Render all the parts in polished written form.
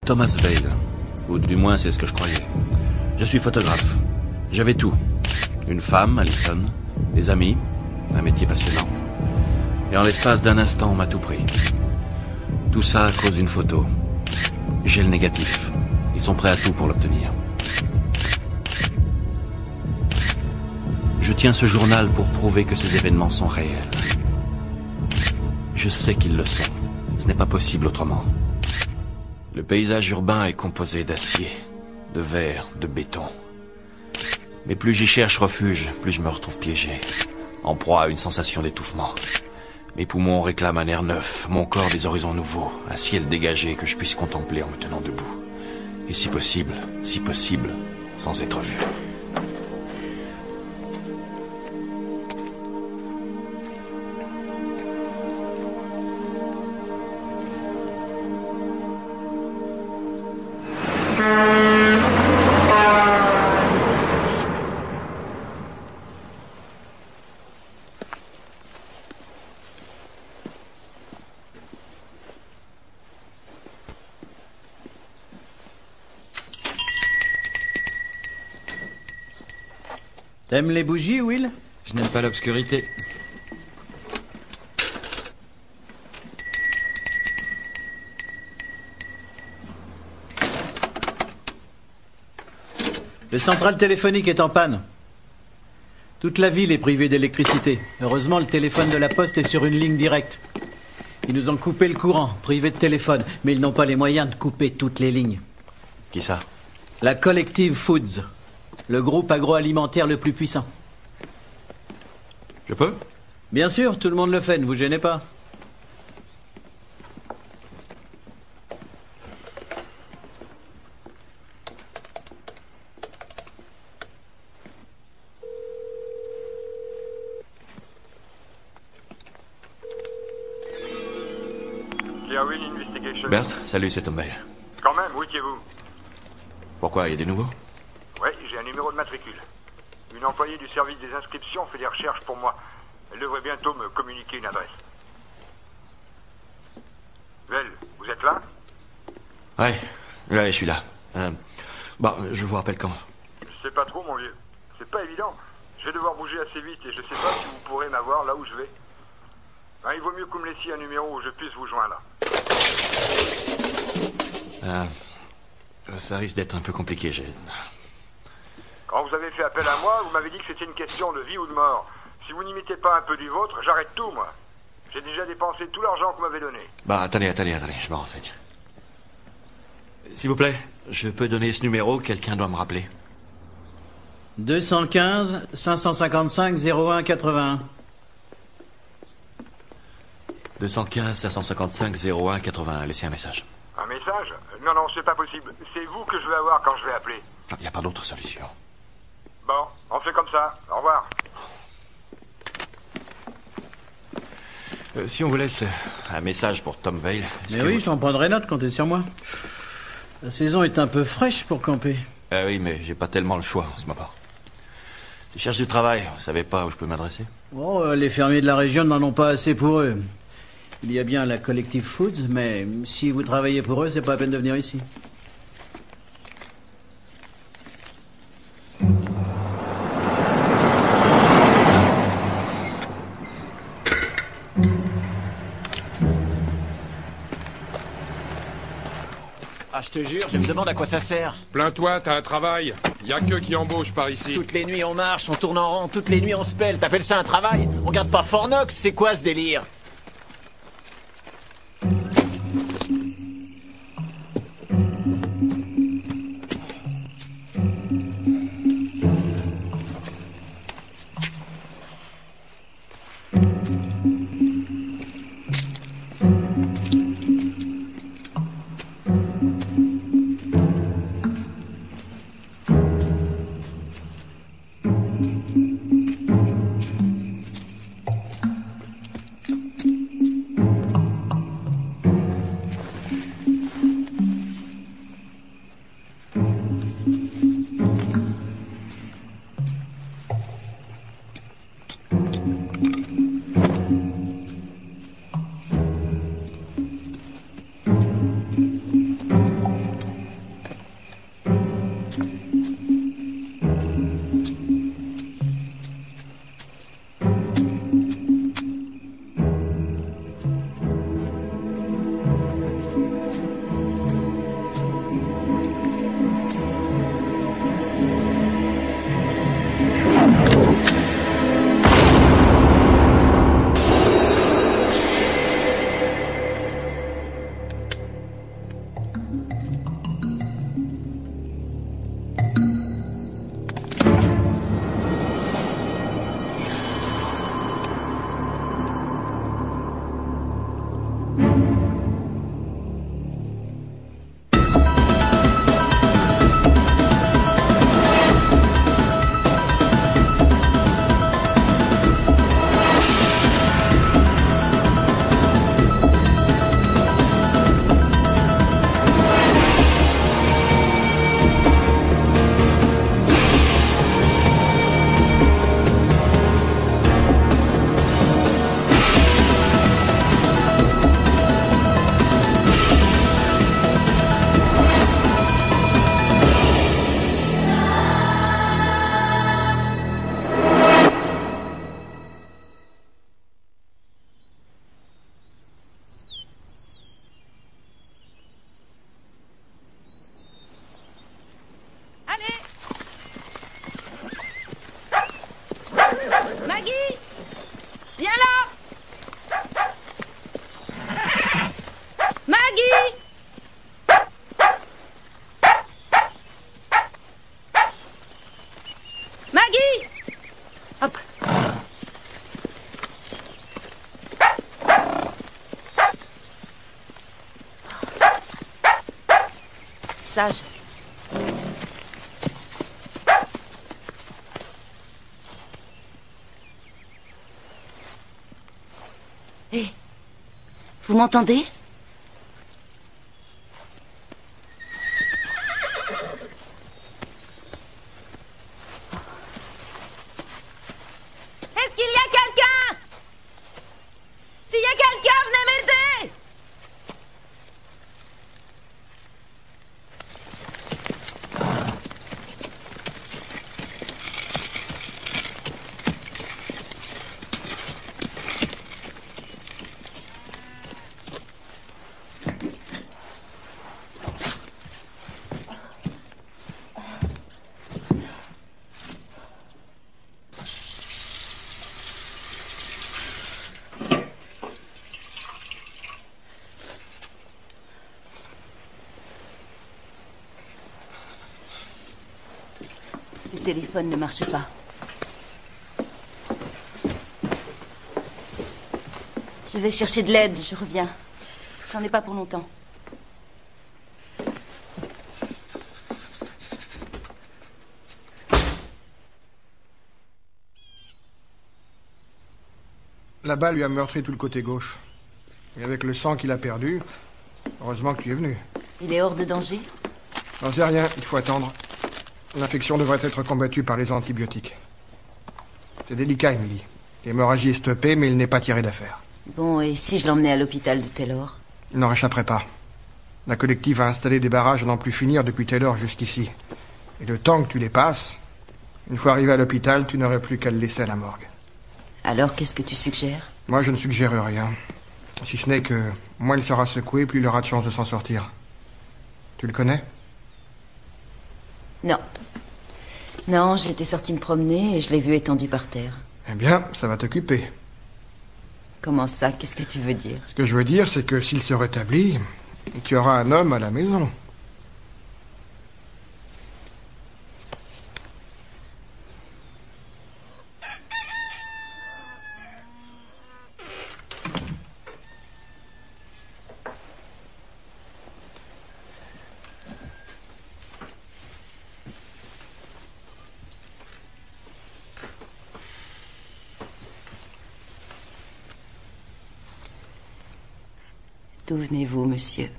Thomas Vale, ou du moins c'est ce que je croyais. Je suis photographe. J'avais tout. Une femme, Alison, des amis, un métier passionnant. Et en l'espace d'un instant, on m'a tout pris. Tout ça à cause d'une photo. J'ai le négatif. Ils sont prêts à tout pour l'obtenir. Je tiens ce journal pour prouver que ces événements sont réels. Je sais qu'ils le sont. Ce n'est pas possible autrement. Le paysage urbain est composé d'acier, de verre, de béton. Mais plus j'y cherche refuge, plus je me retrouve piégé, en proie à une sensation d'étouffement. Mes poumons réclament un air neuf, mon corps des horizons nouveaux, un ciel dégagé que je puisse contempler en me tenant debout. Et si possible, sans être vu. T'aimes les bougies, Will? Je n'aime pas l'obscurité. Le central téléphonique est en panne. Toute la ville est privée d'électricité. Heureusement, le téléphone de la poste est sur une ligne directe. Ils nous ont coupé le courant, privé de téléphone, mais ils n'ont pas les moyens de couper toutes les lignes. Qui ça? La Collective Foods, le groupe agroalimentaire le plus puissant. Je peux? Bien sûr, tout le monde le fait, ne vous gênez pas. Bert, salut, c'est Tom Bale. Quand même, où étiez-vous? Pourquoi, il y a des nouveaux? Oui, j'ai un numéro de matricule. Une employée du service des inscriptions fait des recherches pour moi. Elle devrait bientôt me communiquer une adresse. Vel, vous êtes là? Ouais, je suis là. Bon, je vous rappelle quand? Je sais pas trop, mon vieux. C'est pas évident. Je vais devoir bouger assez vite et je sais pas si vous pourrez m'avoir là où je vais. Il vaut mieux que vous me laissiez un numéro où je puisse vous joindre. Ça risque d'être un peu compliqué, Quand vous avez fait appel à moi, vous m'avez dit que c'était une question de vie ou de mort. Si vous n'imitez pas un peu du vôtre, j'arrête tout, moi. J'ai déjà dépensé tout l'argent que vous m'avez donné. Bah, attendez, je me renseigne. S'il vous plaît, je peux donner ce numéro, quelqu'un doit me rappeler. 215 555 01 81. 215 555 01 81, laissez un message. Un message? Non, c'est pas possible. C'est vous que je veux avoir quand je vais appeler. Il n'y a pas d'autre solution. Bon, on fait comme ça. Au revoir. Si on vous laisse un message pour Tom Vale... Mais oui, j'en prendrai note, comptez sur moi. La saison est un peu fraîche pour camper. Oui, mais j'ai pas tellement le choix en ce moment. Je cherche du travail, vous savez pas où je peux m'adresser? Oh, les fermiers de la région n'en ont pas assez pour eux. Il y a bien la Collective Foods, mais si vous travaillez pour eux, c'est pas la peine de venir ici. Ah, je te jure, je me demande à quoi ça sert. Plains-toi, t'as un travail. Y a que qui embauche par ici. Toutes les nuits on marche, on tourne en rond, toutes les nuits on se pèle. T'appelles ça un travail? On garde pas Fornox, c'est quoi ce délire? sage. Hé, vous m'entendez? Est-ce qu'il y a quelqu'un? S'il y a quelqu'un, venez m'aider! Le téléphone ne marche pas. Je vais chercher de l'aide, je reviens. J'en ai pas pour longtemps. La balle lui a meurtri tout le côté gauche. Et avec le sang qu'il a perdu, heureusement que tu es venu. Il est hors de danger? J'en sais rien, il faut attendre. L'infection devrait être combattue par les antibiotiques. C'est délicat, Emily. L'hémorragie est stoppée, mais il n'est pas tiré d'affaire. Bon, et si je l'emmenais à l'hôpital de Taylor? Il n'en réchapperait pas. La collective a installé des barrages à n'en plus finir depuis Taylor jusqu'ici. Et le temps que tu les passes, une fois arrivé à l'hôpital, tu n'aurais plus qu'à le laisser à la morgue. Alors, qu'est-ce que tu suggères? Moi, je ne suggère rien. Si ce n'est que moins il sera secoué, plus il aura de chance de s'en sortir. Tu le connais? Non. Non, j'étais sortie me promener et je l'ai vu étendu par terre. Eh bien, ça va t'occuper. Comment ça? Qu'est-ce que tu veux dire? Ce que je veux dire, c'est que s'il se rétablit, tu auras un homme à la maison. D'où venez-vous, monsieur?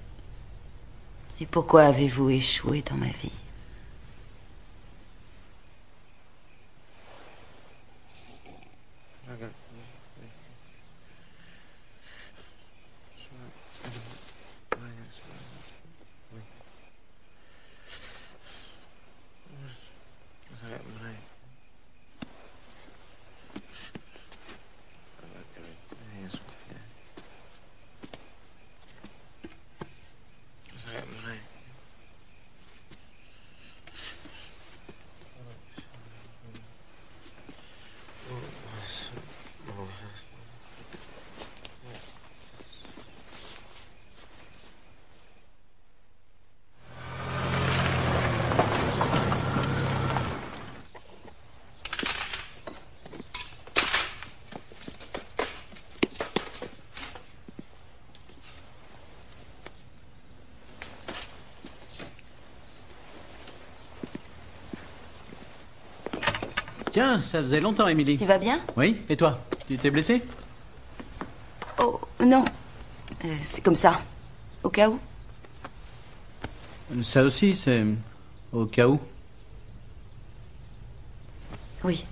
Et pourquoi avez-vous échoué dans ma vie? Tiens, ça faisait longtemps, Emily. Tu vas bien? Oui, et toi? Tu t'es blessé? Oh, non. C'est comme ça. Au cas où. Ça aussi, c'est au cas où. Oui.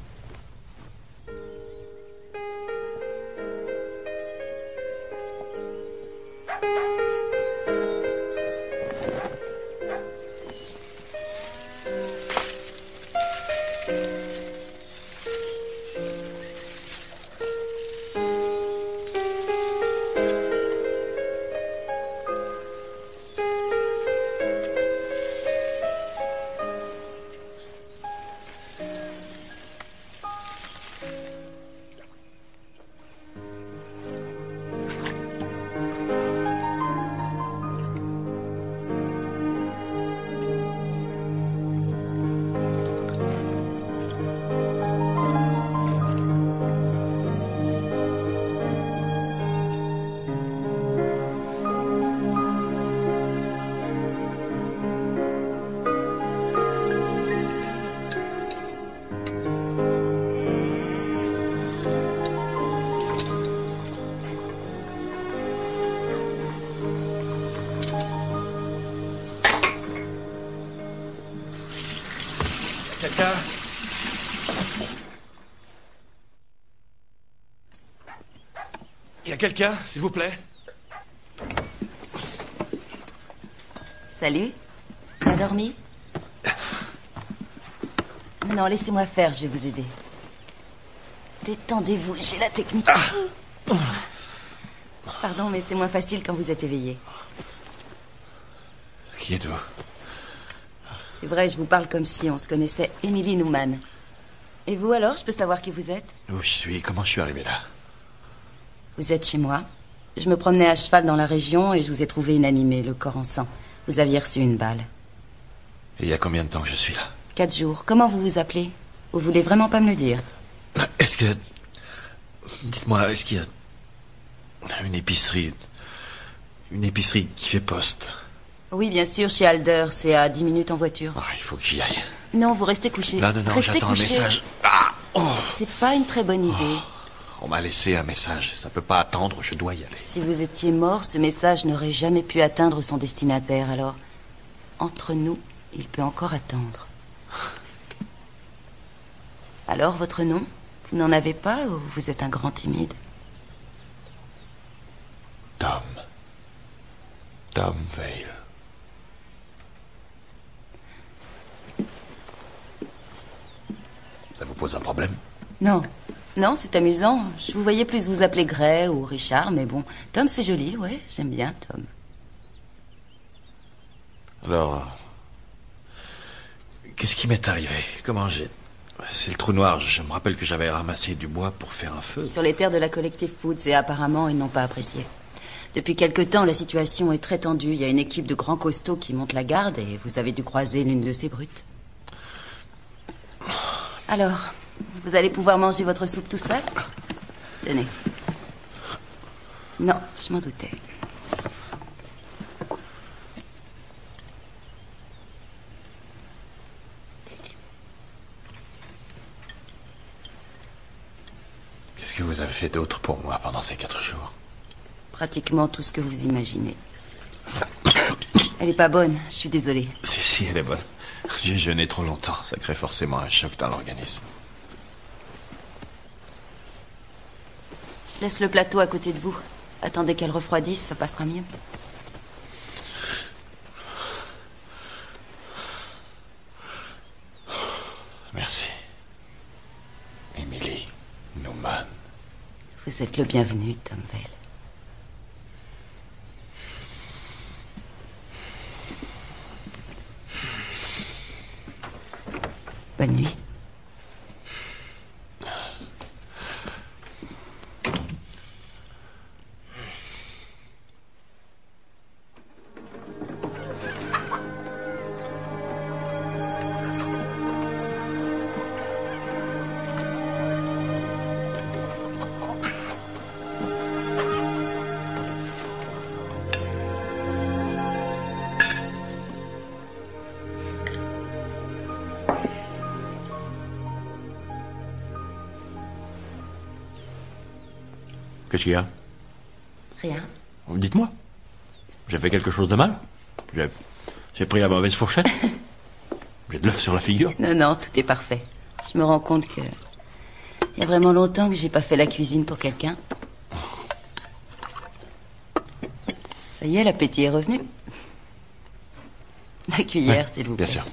quelqu'un? Y a quelqu'un, s'il vous plaît? Salut. Bien dormi? Non, laissez-moi faire, je vais vous aider. Détendez-vous, j'ai la technique. Pardon, mais c'est moins facile quand vous êtes éveillé. Qui êtes-vous? C'est vrai, je vous parle comme si on se connaissait. Emily Newman. Et vous alors, je peux savoir qui vous êtes? Où je suis? Comment je suis arrivé là? Vous êtes chez moi. Je me promenais à cheval dans la région et je vous ai trouvé inanimé, le corps en sang. Vous aviez reçu une balle. Et il y a combien de temps que je suis là? 4 jours. Comment vous vous appelez? Vous voulez vraiment pas me le dire? Est-ce que... Dites-moi, est-ce qu'il y a... Une épicerie qui fait poste? Oui, bien sûr, chez Alder. C'est à 10 minutes en voiture. Ah, il faut que j'y aille. Non, vous restez couché. Non, Restez j'attends couché. un message. Ah, oh. C'est pas une très bonne idée. On m'a laissé un message. Ça peut pas attendre, je dois y aller. Si vous étiez mort, ce message n'aurait jamais pu atteindre son destinataire. Alors, entre nous, il peut encore attendre. Alors, votre nom? Vous n'en avez pas ou vous êtes un grand timide? Tom Vale. Ça vous pose un problème? Non. Non, c'est amusant. Je vous voyais plus vous appeler Gray ou Richard, mais bon. Tom, c'est joli, ouais. J'aime bien Tom. Alors... Qu'est-ce qui m'est arrivé? Comment j'ai... C'est le trou noir. Je me rappelle que j'avais ramassé du bois pour faire un feu. Sur les terres de la Collective Foods, et apparemment, ils n'ont pas apprécié. Depuis quelque temps, la situation est très tendue. Il y a une équipe de grands costauds qui monte la garde et vous avez dû croiser l'une de ces brutes. Alors, vous allez pouvoir manger votre soupe tout seul? Tenez. Non, je m'en doutais. Qu'est-ce que vous avez fait d'autre pour moi pendant ces 4 jours? Pratiquement tout ce que vous imaginez. Elle est pas bonne, je suis désolée. Si, elle est bonne. J'ai jeûné trop longtemps. Ça crée forcément un choc dans l'organisme. Je laisse le plateau à côté de vous. Attendez qu'elle refroidisse, ça passera mieux. Merci. Emily Newman. Vous êtes le bienvenu, Tom Vale. Bonne nuit. Qu'est-ce qu'il y a? Rien. Dites-moi. J'ai fait quelque chose de mal? J'ai pris la mauvaise fourchette? J'ai de l'œuf sur la figure? Non, tout est parfait. Je me rends compte que... Il y a vraiment longtemps que j'ai pas fait la cuisine pour quelqu'un. Ça y est, l'appétit est revenu. La cuillère, s'il vous plaît. Bien sûr.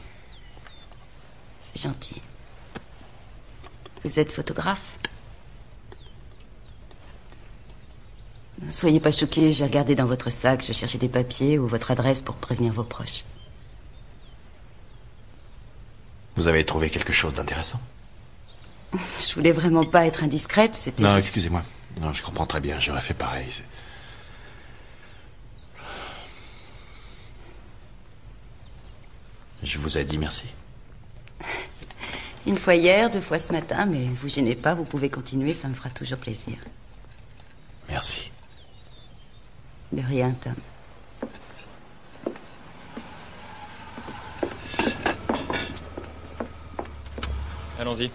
C'est gentil. Vous êtes photographe? Ne soyez pas choqués, j'ai regardé dans votre sac, je cherchais des papiers ou votre adresse pour prévenir vos proches. Vous avez trouvé quelque chose d'intéressant? Je voulais vraiment pas être indiscrète, c'était... Non, juste... excusez-moi. Non, je comprends très bien, j'aurais fait pareil. Je vous ai dit merci. Une fois hier, 2 fois ce matin, mais vous gênez pas, vous pouvez continuer, ça me fera toujours plaisir. Merci. De rien, Tom. Allons-y.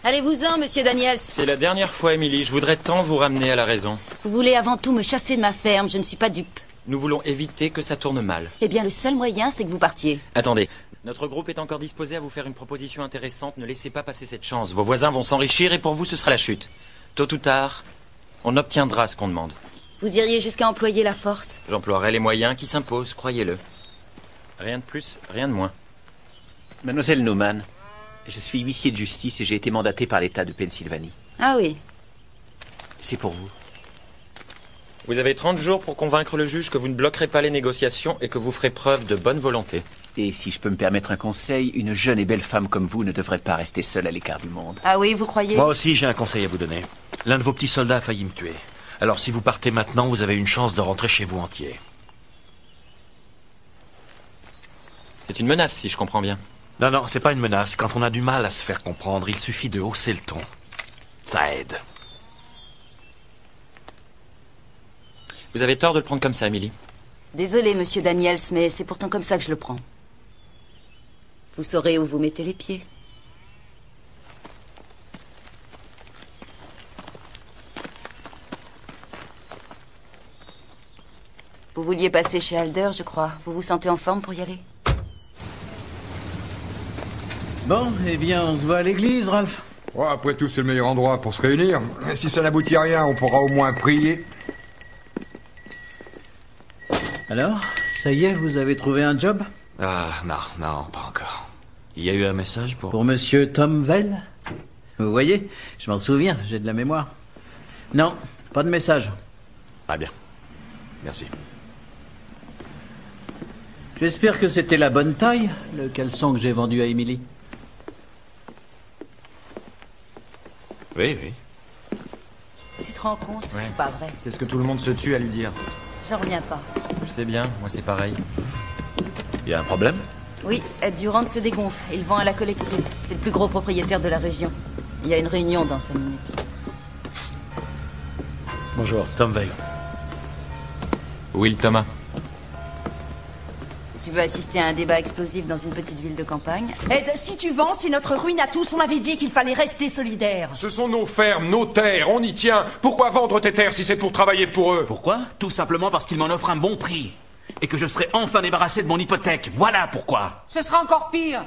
Allez-vous-en, monsieur Daniels. C'est la dernière fois, Emily. Je voudrais tant vous ramener à la raison. Vous voulez avant tout me chasser de ma ferme, je ne suis pas dupe. Nous voulons éviter que ça tourne mal. Eh bien, le seul moyen, c'est que vous partiez. Attendez, notre groupe est encore disposé à vous faire une proposition intéressante. Ne laissez pas passer cette chance. Vos voisins vont s'enrichir et pour vous, ce sera la chute. Tôt ou tard, on obtiendra ce qu'on demande. Vous iriez jusqu'à employer la force? J'emploierai les moyens qui s'imposent, croyez-le. Rien de plus, rien de moins. Mademoiselle Neumann, je suis huissier de justice et j'ai été mandaté par l'État de Pennsylvanie. Ah oui. C'est pour vous. Vous avez 30 jours pour convaincre le juge que vous ne bloquerez pas les négociations et que vous ferez preuve de bonne volonté. Et si je peux me permettre un conseil, une jeune et belle femme comme vous ne devrait pas rester seule à l'écart du monde. Ah oui, vous croyez? Moi aussi, j'ai un conseil à vous donner. L'un de vos petits soldats a failli me tuer. Alors si vous partez maintenant, vous avez une chance de rentrer chez vous entier. C'est une menace, si je comprends bien. Non, non, c'est pas une menace. Quand on a du mal à se faire comprendre, il suffit de hausser le ton. Ça aide. Vous avez tort de le prendre comme ça, Emily. Désolé, monsieur Daniels, mais c'est pourtant comme ça que je le prends. Vous saurez où vous mettez les pieds. Vous vouliez passer chez Alder, je crois. Vous vous sentez en forme pour y aller? Bon, eh bien, on se voit à l'église, Ralph. Ouais, après tout, c'est le meilleur endroit pour se réunir. Et si ça n'aboutit à rien, on pourra au moins prier. Alors, ça y est, vous avez trouvé un job? Ah, non, pas encore. Il y a eu un message pour... Pour monsieur Tom Vell? Vous voyez, je m'en souviens, j'ai de la mémoire. Non, pas de message. Ah bien. Merci. J'espère que c'était la bonne taille, le caleçon que j'ai vendu à Emily. Oui. Tu te rends compte? Ouais. C'est pas vrai. C'est ce que tout le monde se tue à lui dire. J'en reviens pas. Je sais bien, moi c'est pareil. Il y a un problème? Oui, Ed Durant se dégonfle. Il vend à la collective. C'est le plus gros propriétaire de la région. Il y a une réunion dans 5 minutes. Bonjour, Tom Vale. Will Thomas. Si tu veux assister à un débat explosif dans une petite ville de campagne... Ed, si tu vends, c'est notre ruine à tous. On avait dit qu'il fallait rester solidaire. Ce sont nos fermes, nos terres, on y tient. Pourquoi vendre tes terres si c'est pour travailler pour eux? Pourquoi? Tout simplement parce qu'il m'en offre un bon prix. Et que je serai enfin débarrassé de mon hypothèque. Voilà pourquoi. Ce sera encore pire.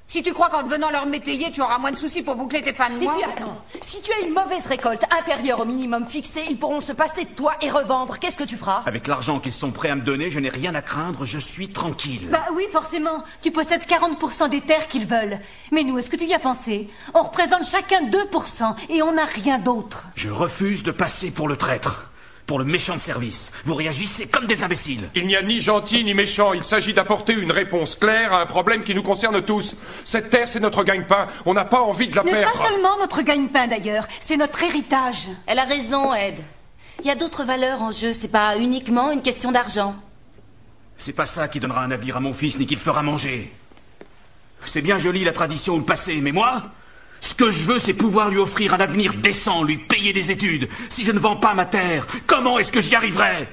Si tu crois qu'en devenant leur métayer, tu auras moins de soucis pour boucler tes fins de mois... Et puis attends, si tu as une mauvaise récolte inférieure au minimum fixé, ils pourront se passer de toi et revendre. Qu'est-ce que tu feras? Avec l'argent qu'ils sont prêts à me donner, je n'ai rien à craindre, je suis tranquille. Bah oui, forcément. Tu possèdes 40% des terres qu'ils veulent. Mais nous, est-ce que tu y as pensé? On représente chacun 2% et on n'a rien d'autre. Je refuse de passer pour le traître. Pour le méchant de service. Vous réagissez comme des imbéciles. Il n'y a ni gentil ni méchant. Il s'agit d'apporter une réponse claire à un problème qui nous concerne tous. Cette terre, c'est notre gagne-pain. On n'a pas envie de la Ce n'est perdre. pas seulement notre gagne-pain d'ailleurs, c'est notre héritage. Elle a raison, Ed. Il y a d'autres valeurs en jeu, c'est pas uniquement une question d'argent. C'est pas ça qui donnera un navire à mon fils ni qui le fera manger. C'est bien joli la tradition ou le passé, mais moi, ce que je veux, c'est pouvoir lui offrir un avenir décent, lui payer des études. Si je ne vends pas ma terre, comment est-ce que j'y arriverai?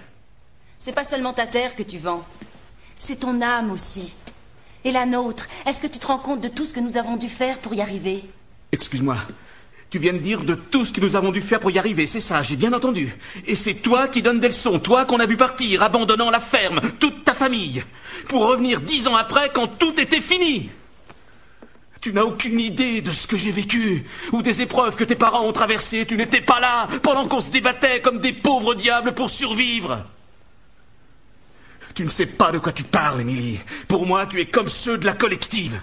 C'est pas seulement ta terre que tu vends. C'est ton âme aussi. Et la nôtre. Est-ce que tu te rends compte de tout ce que nous avons dû faire pour y arriver? Excuse-moi. Tu viens de dire de tout ce que nous avons dû faire pour y arriver, c'est ça, j'ai bien entendu. Et c'est toi qui donnes des leçons, toi qu'on a vu partir, abandonnant la ferme, toute ta famille, pour revenir 10 ans après quand tout était fini. Tu n'as aucune idée de ce que j'ai vécu, ou des épreuves que tes parents ont traversées. Tu n'étais pas là, pendant qu'on se débattait comme des pauvres diables pour survivre. Tu ne sais pas de quoi tu parles, Emily. Pour moi, tu es comme ceux de la collective.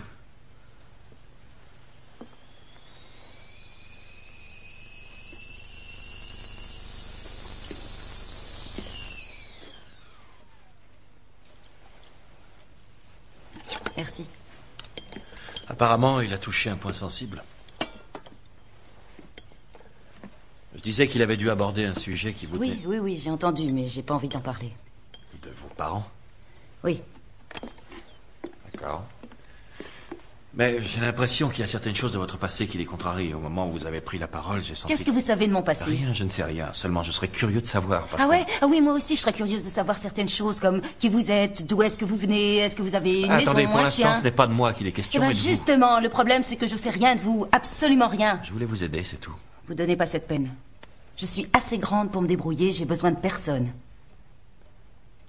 Merci. Apparemment, il a touché un point sensible. Je disais qu'il avait dû aborder un sujet qui vous... Oui, j'ai entendu, mais j'ai pas envie d'en parler. De vos parents? Oui. D'accord. Mais j'ai l'impression qu'il y a certaines choses de votre passé qui les contrarient. Au moment où vous avez pris la parole, j'ai senti... Qu'est-ce que vous savez de mon passé? Rien, je ne sais rien. Seulement, je serais curieux de savoir. Parce Ah ouais? Ah oui, moi aussi, je serais curieuse de savoir certaines choses, comme qui vous êtes, d'où est-ce que vous venez, est-ce que vous avez une Attendez, maison, pour un l'instant, chien? ce n'est pas de moi qu'il est Eh question, ben mais de vous. justement, le problème, c'est que je sais rien de vous, absolument rien. Je voulais vous aider, c'est tout. Vous donnez pas cette peine. Je suis assez grande pour me débrouiller, j'ai besoin de personne.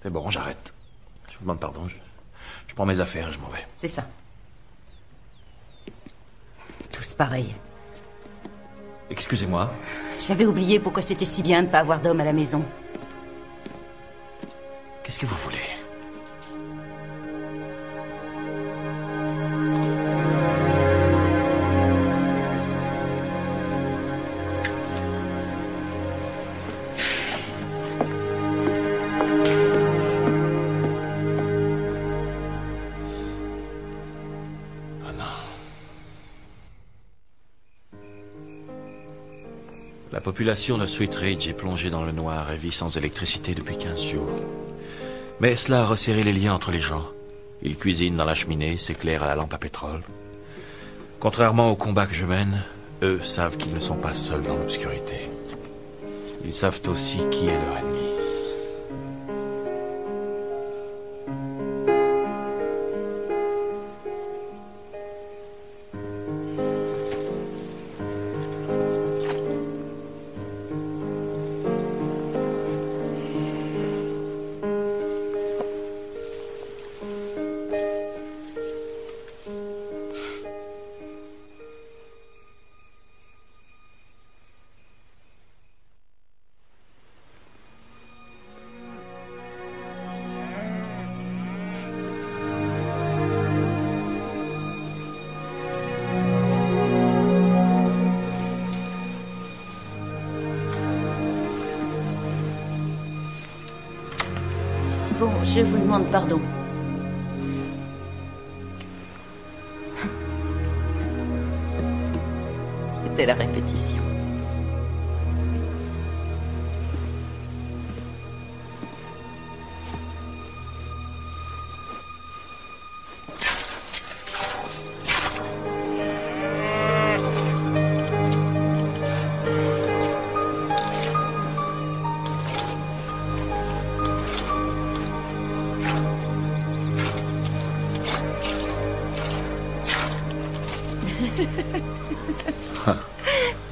C'est bon, j'arrête. Je vous demande pardon. Je prends mes affaires et je m'en vais. C'est ça. Tous pareils. Excusez-moi. J'avais oublié pourquoi c'était si bien de ne pas avoir d'homme à la maison. Qu'est-ce que vous voulez? La population de Sweet Ridge est plongée dans le noir et vit sans électricité depuis 15 jours. Mais cela a resserré les liens entre les gens. Ils cuisinent dans la cheminée, s'éclairent à la lampe à pétrole. Contrairement au combat que je mène, eux savent qu'ils ne sont pas seuls dans l'obscurité. Ils savent aussi qui est leur ennemi. Bon, je vous demande pardon. C'était la répétition.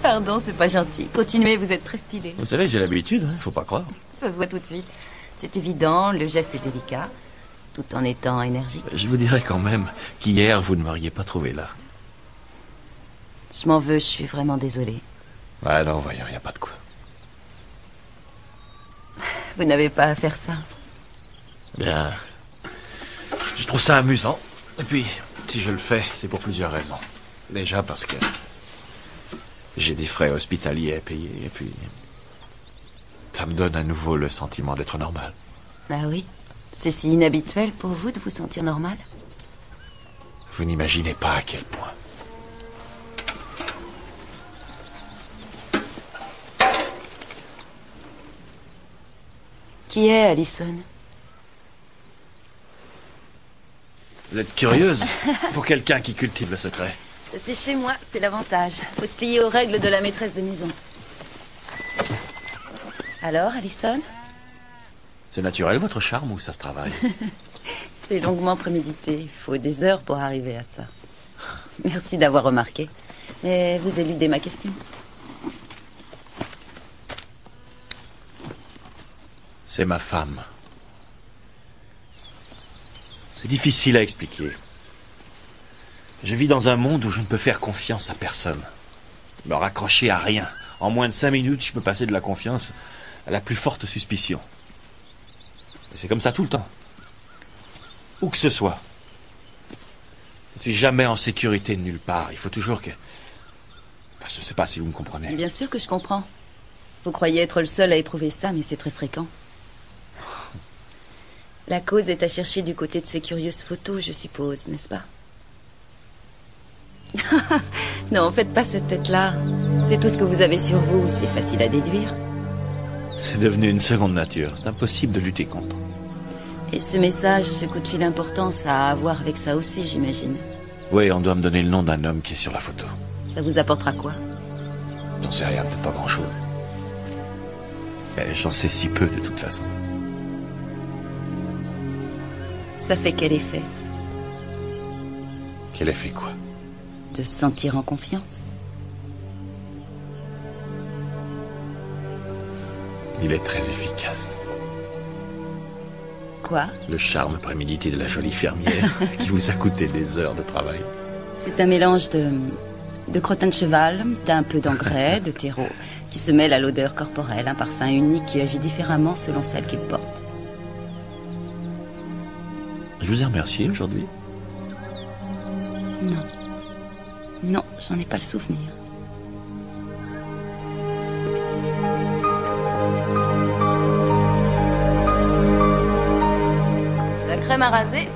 Pardon, c'est pas gentil. Continuez, vous êtes très stylé. Vous savez, j'ai l'habitude, hein, faut pas croire. Ça se voit tout de suite. C'est évident, le geste est délicat, tout en étant énergique. Je vous dirais quand même qu'hier, vous ne m'auriez pas trouvé là. Je m'en veux, je suis vraiment désolée. Ouais, non, voyons, y a pas de quoi. Vous n'avez pas à faire ça. Bien. Je trouve ça amusant. Et puis, si je le fais, c'est pour plusieurs raisons. Déjà parce que j'ai des frais hospitaliers à payer, et puis ça me donne à nouveau le sentiment d'être normal. Ah oui? C'est si inhabituel pour vous de vous sentir normal? Vous n'imaginez pas à quel point. Qui est Allison? Vous êtes curieuse pour quelqu'un qui cultive le secret. C'est chez moi, c'est l'avantage. Faut se plier aux règles de la maîtresse de maison. Alors, Allison? C'est naturel votre charme ou ça se travaille? C'est longuement prémédité. Il faut des heures pour arriver à ça. Merci d'avoir remarqué. Mais vous éludez ma question. C'est ma femme. C'est difficile à expliquer. Je vis dans un monde où je ne peux faire confiance à personne. Me raccrocher à rien. En moins de 5 minutes, je peux passer de la confiance à la plus forte suspicion. Et c'est comme ça tout le temps. Où que ce soit. Je suis jamais en sécurité de nulle part. Il faut toujours que... Enfin, je ne sais pas si vous me comprenez. Bien sûr que je comprends. Vous croyez être le seul à éprouver ça, mais c'est très fréquent. La cause est à chercher du côté de ces curieuses photos, je suppose, n'est-ce pas? Non, faites pas cette tête-là. C'est tout ce que vous avez sur vous, c'est facile à déduire. C'est devenu une seconde nature. C'est impossible de lutter contre. Et ce message, ce coup de fil important, ça a à voir avec ça aussi, j'imagine. Oui, on doit me donner le nom d'un homme qui est sur la photo. Ça vous apportera quoi? J'en sais rien, peut-être pas grand-chose. Mais j'en sais si peu de toute façon. Ça fait quel effet? Quel effet quoi? De se sentir en confiance. Il est très efficace. Quoi? Le charme prémédité de la jolie fermière qui vous a coûté des heures de travail. C'est un mélange de crottin de cheval, d'un peu d'engrais, de terreau, qui se mêle à l'odeur corporelle, un parfum unique qui agit différemment selon celle qu'il porte. Je vous ai remercié aujourd'hui? Non. Non, j'en ai pas le souvenir. La crème à raser?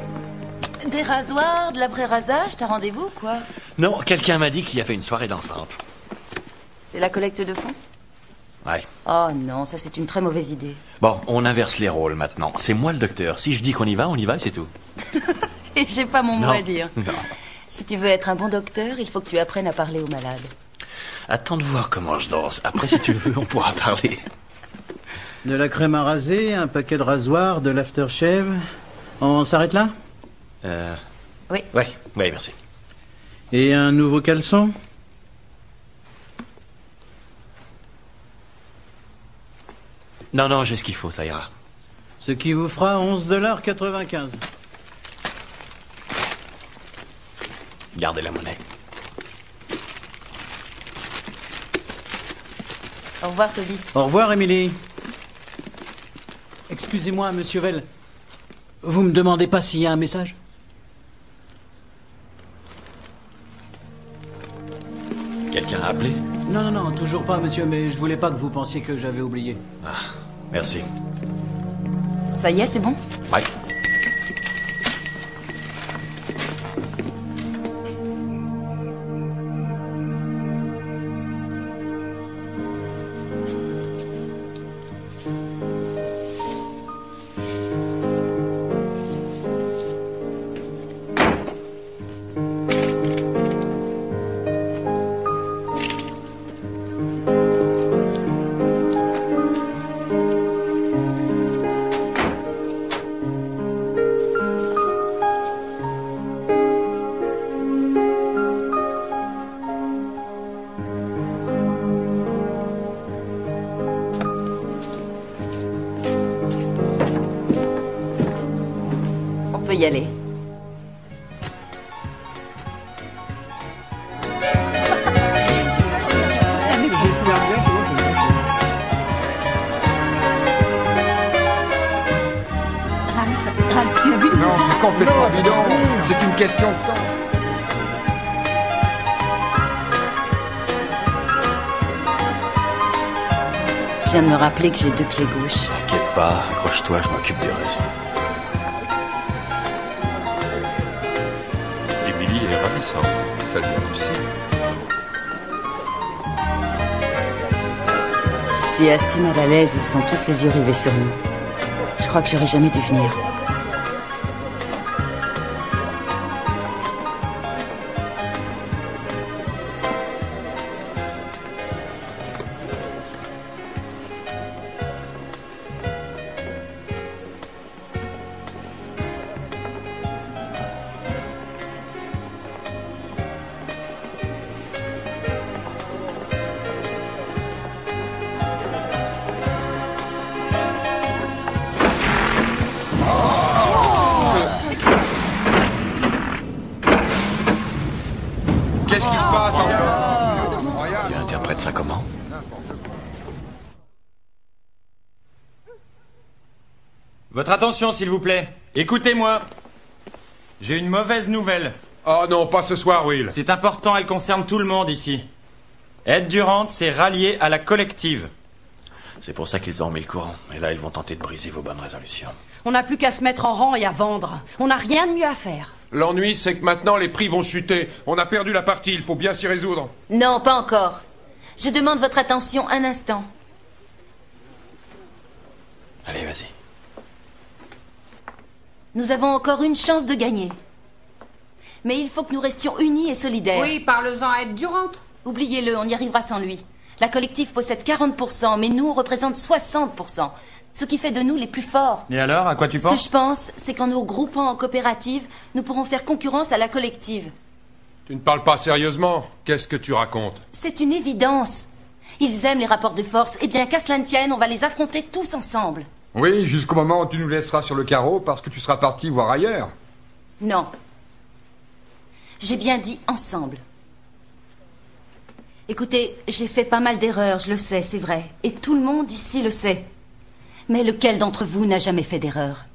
Des rasoirs, de l'après-rasage, t'as rendez-vous, quoi? Non, quelqu'un m'a dit qu'il y avait une soirée dansante. C'est la collecte de fonds? Ouais. Oh non, ça c'est une très mauvaise idée. Bon, on inverse les rôles maintenant. C'est moi le docteur. Si je dis qu'on y va et c'est tout. Et j'ai pas mon mot à dire. Non. Si tu veux être un bon docteur, il faut que tu apprennes à parler aux malades. Attends de voir comment je danse. Après, si tu veux, on pourra parler. De la crème à raser, un paquet de rasoirs, de l'aftershave. On s'arrête là? Oui. Oui, merci. Et un nouveau caleçon? Non, j'ai ce qu'il faut, ça ira. Ce qui vous fera 11,95 $. Gardez la monnaie. Au revoir, Toby. Au revoir, Émilie. Excusez-moi, monsieur Vell. Vous me demandez pas s'il y a un message? Quelqu'un a appelé? Non, toujours pas, monsieur, mais je voulais pas que vous pensiez que j'avais oublié. Ah, merci. Ça y est, c'est bon? Ouais. On peut y aller. Non, c'est complètement bidon. C'est une question de temps. Je viens de me rappeler que j'ai 2 pieds gauches. T'inquiète pas, accroche-toi, je m'occupe du reste. Émilie est ravissante. Ça lui aussi. Je suis assez mal à l'aise, ils sont tous les yeux rivés sur nous. Je crois que j'aurais jamais dû venir. Qu'est-ce qui se passe encore? Tu interprètes ça comment? Votre attention, s'il vous plaît. Écoutez-moi. J'ai une mauvaise nouvelle. Oh non, pas ce soir, Will. C'est important, elle concerne tout le monde ici. Ed Durant s'est rallié à la collective. C'est pour ça qu'ils ont mis le courant. Et là, ils vont tenter de briser vos bonnes résolutions. On n'a plus qu'à se mettre en rang et à vendre. On n'a rien de mieux à faire. L'ennui, c'est que maintenant, les prix vont chuter. On a perdu la partie, il faut bien s'y résoudre. Non, pas encore. Je demande votre attention un instant. Allez, vas-y. Nous avons encore une chance de gagner. Mais il faut que nous restions unis et solidaires. Oui, parle-en à Ed Durant. Oubliez-le, on y arrivera sans lui. La collective possède 40%, mais nous, on représente 60%. Ce qui fait de nous les plus forts. Et alors, à quoi tu Ce penses? que je pense, c'est qu'en nous regroupant en coopérative, nous pourrons faire concurrence à la collective. Tu ne parles pas sérieusement? Qu'est-ce que tu racontes? C'est une évidence. Ils aiment les rapports de force. Eh bien, qu'à cela ne tienne, on va les affronter tous ensemble. Oui, jusqu'au moment où tu nous laisseras sur le carreau parce que tu seras parti voir ailleurs. Non. J'ai bien dit ensemble. Écoutez, j'ai fait pas mal d'erreurs, je le sais, c'est vrai. Et tout le monde ici le sait. Mais lequel d'entre vous n'a jamais fait d'erreur?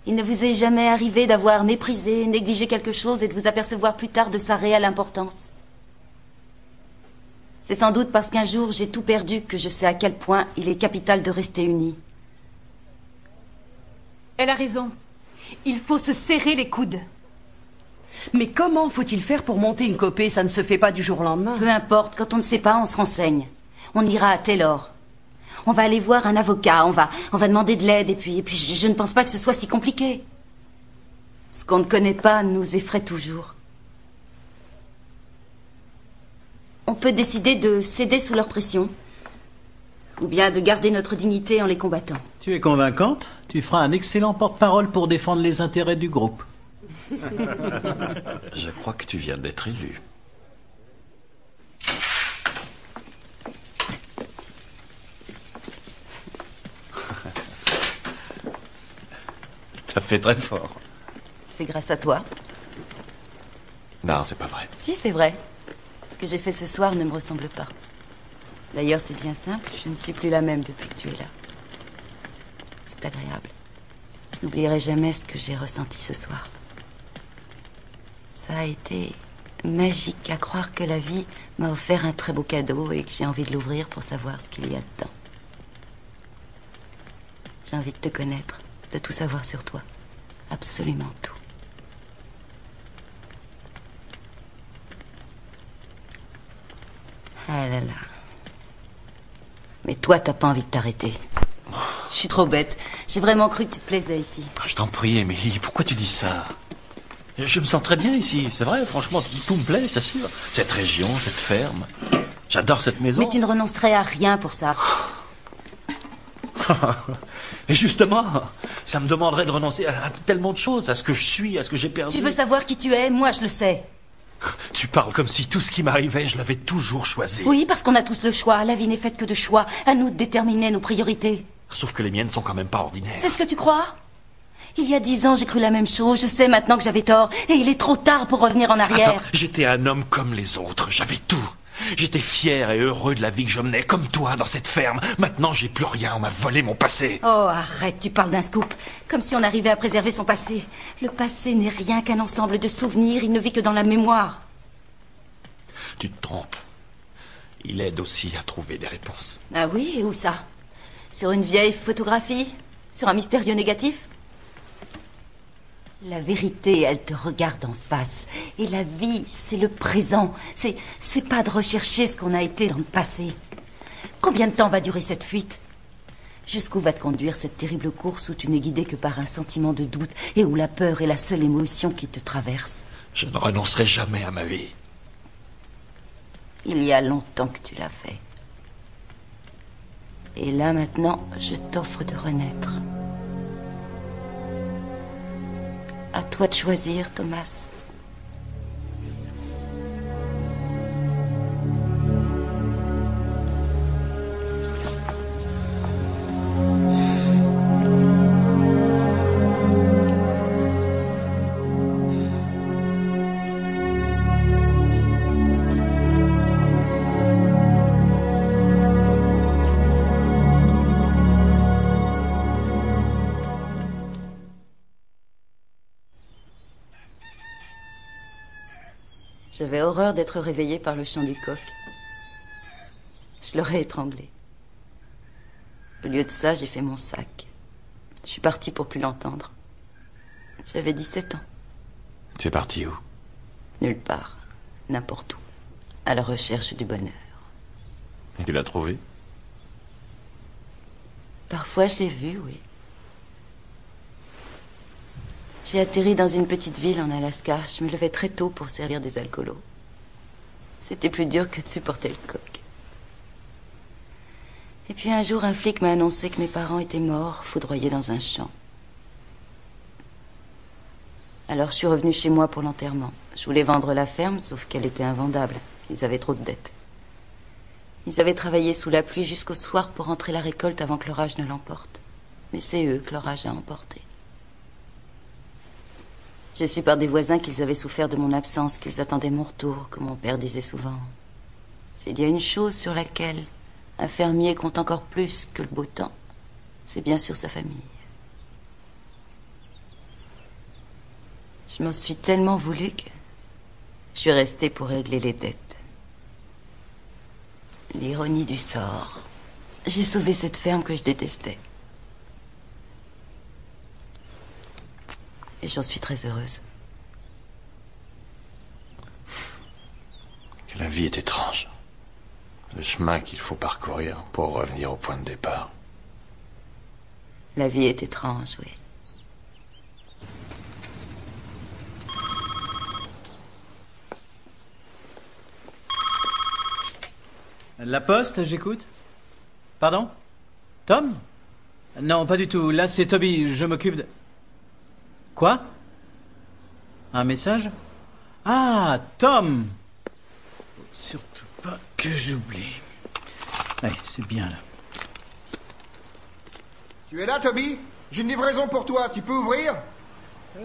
Il ne vous est jamais arrivé d'avoir méprisé, négligé quelque chose et de vous apercevoir plus tard de sa réelle importance? C'est sans doute parce qu'un jour j'ai tout perdu que je sais à quel point il est capital de rester unis. Elle a raison. Il faut se serrer les coudes. Mais comment faut-il faire pour monter une copée? Ça ne se fait pas du jour au lendemain. Peu importe, quand on ne sait pas, on se renseigne. On ira à Taylor. On va aller voir un avocat, on va demander de l'aide, et puis je ne pense pas que ce soit si compliqué. Ce qu'on ne connaît pas nous effraie toujours. On peut décider de céder sous leur pression, ou bien de garder notre dignité en les combattant. Tu es convaincante. Tu feras un excellent porte-parole pour défendre les intérêts du groupe. Je crois que tu viens d'être élu. T'as fait très fort. C'est grâce à toi. Non, c'est pas vrai. Si, c'est vrai. Ce que j'ai fait ce soir ne me ressemble pas. D'ailleurs, c'est bien simple, je ne suis plus la même depuis que tu es là. C'est agréable. Je n'oublierai jamais ce que j'ai ressenti ce soir. Ça a été magique à croire que la vie m'a offert un très beau cadeau et que j'ai envie de l'ouvrir pour savoir ce qu'il y a dedans. J'ai envie de te connaître, de tout savoir sur toi. Absolument tout. Ah là là. Mais toi, t'as pas envie de t'arrêter. Je suis trop bête. J'ai vraiment cru que tu te plaisais ici. Je t'en prie, Émilie, pourquoi tu dis ça? Je me sens très bien ici, c'est vrai, franchement, tout me plaît, je t'assure. Cette région, cette ferme. J'adore cette maison. Mais tu ne renoncerais à rien pour ça. Et justement, ça me demanderait de renoncer à tellement de choses, à ce que je suis, à ce que j'ai perdu. Tu veux savoir qui tu es? Moi, je le sais. Tu parles comme si tout ce qui m'arrivait, je l'avais toujours choisi. Oui, parce qu'on a tous le choix. La vie n'est faite que de choix. À nous de déterminer nos priorités. Sauf que les miennes sont quand même pas ordinaires. C'est ce que tu crois? Il y a 10 ans, j'ai cru la même chose. Je sais maintenant que j'avais tort. Et il est trop tard pour revenir en arrière. Attends, j'étais un homme comme les autres. J'avais tout. J'étais fier et heureux de la vie que je menais, comme toi, dans cette ferme. Maintenant, j'ai plus rien. On m'a volé mon passé. Oh, arrête, tu parles d'un scoop. Comme si on arrivait à préserver son passé. Le passé n'est rien qu'un ensemble de souvenirs. Il ne vit que dans la mémoire. Tu te trompes. Il aide aussi à trouver des réponses. Ah oui, et où ça? Sur une vieille photographie? Sur un mystérieux négatif? La vérité, elle te regarde en face. Et la vie, c'est le présent. C'est pas de rechercher ce qu'on a été dans le passé. Combien de temps va durer cette fuite? Jusqu'où va te conduire cette terrible course où tu n'es guidé que par un sentiment de doute et où la peur est la seule émotion qui te traverse? Je ne renoncerai jamais à ma vie. Il y a longtemps que tu l'as fait. Et là, maintenant, je t'offre de renaître. À toi de choisir, Thomas. J'avais horreur d'être réveillée par le chant du coq. Je l'aurais étranglé. Au lieu de ça, j'ai fait mon sac. Je suis partie pour plus l'entendre. J'avais 17 ans. Tu es parti où? Nulle part. N'importe où. À la recherche du bonheur. Et tu l'as trouvé? Parfois, je l'ai vu, oui. J'ai atterri dans une petite ville en Alaska. Je me levais très tôt pour servir des alcoolos. C'était plus dur que de supporter le coq. Et puis un jour, un flic m'a annoncé que mes parents étaient morts, foudroyés dans un champ. Alors je suis revenue chez moi pour l'enterrement. Je voulais vendre la ferme, sauf qu'elle était invendable. Ils avaient trop de dettes. Ils avaient travaillé sous la pluie jusqu'au soir pour rentrer la récolte avant que l'orage ne l'emporte. Mais c'est eux que l'orage a emporté. J'ai su par des voisins qu'ils avaient souffert de mon absence, qu'ils attendaient mon retour, comme mon père disait souvent. S'il y a une chose sur laquelle un fermier compte encore plus que le beau temps, c'est bien sûr sa famille. Je m'en suis tellement voulu que je suis restée pour régler les dettes. L'ironie du sort. J'ai sauvé cette ferme que je détestais. Et j'en suis très heureuse. Que la vie est étrange. Le chemin qu'il faut parcourir pour revenir au point de départ. La vie est étrange, oui. La poste, j'écoute. Pardon? Tom? Non, pas du tout. Là, c'est Toby. Je m'occupe de... Quoi? Un message? Ah, Tom! Surtout pas que j'oublie. Allez, c'est bien là. Tu es là, Toby? J'ai une livraison pour toi. Tu peux ouvrir?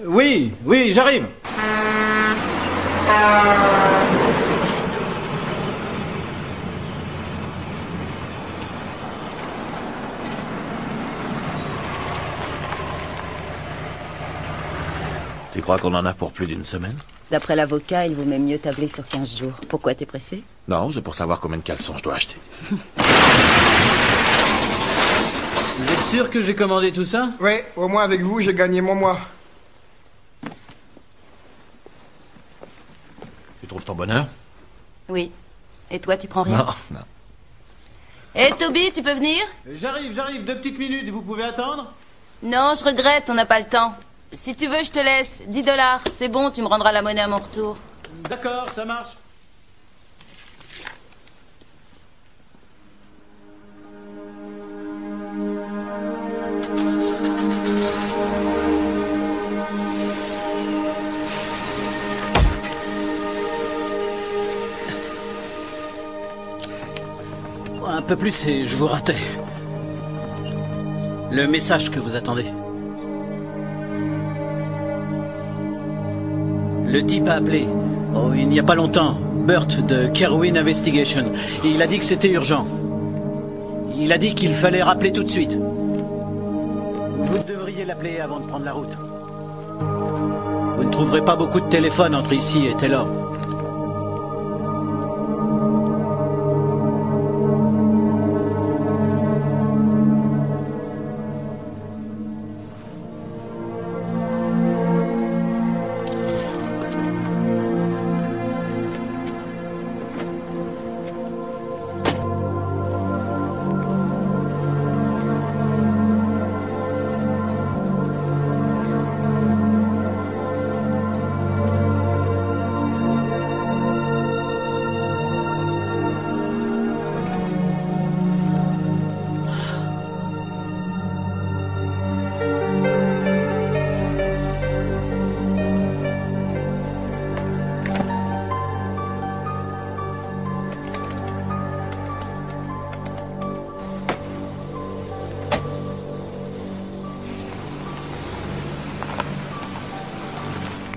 Oui, j'arrive. Tu crois qu'on en a pour plus d'une semaine? D'après l'avocat, il vaut même mieux tabler sur 15 jours. Pourquoi t'es pressé? Non, c'est pour savoir combien de caleçons je dois acheter. Vous êtes sûr que j'ai commandé tout ça? Oui, au moins avec vous, j'ai gagné mon mois. Tu trouves ton bonheur? Oui. Et toi, tu prends rien? Non. Hé, Toby, tu peux venir? J'arrive. 2 petites minutes. Vous pouvez attendre? Non, je regrette, on n'a pas le temps. Si tu veux, je te laisse. 10 $. C'est bon, tu me rendras la monnaie à mon retour. D'accord, ça marche. Un peu plus et je vous ratais. Le message que vous attendez. Le type a appelé. Oh, il n'y a pas longtemps. Burt de Kerwin Investigation. Et il a dit que c'était urgent. Il a dit qu'il fallait rappeler tout de suite. Vous devriez l'appeler avant de prendre la route. Vous ne trouverez pas beaucoup de téléphones entre ici et Taylor.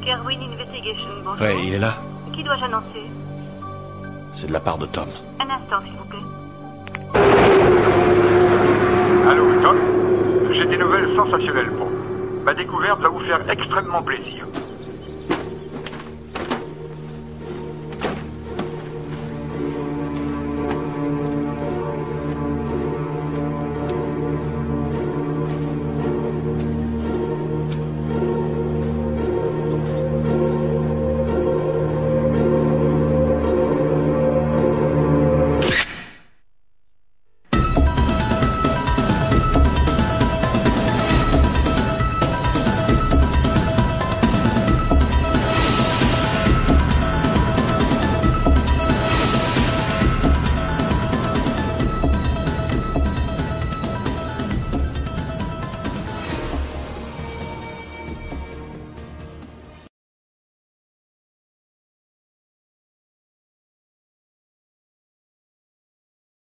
Kerwin Investigation, bonjour. Ouais, il est là. Qui dois-je annoncer? C'est de la part de Tom. Un instant, s'il vous plaît. Allô, Tom? J'ai des nouvelles sensationnelles pour vous. Ma découverte va vous faire extrêmement plaisir.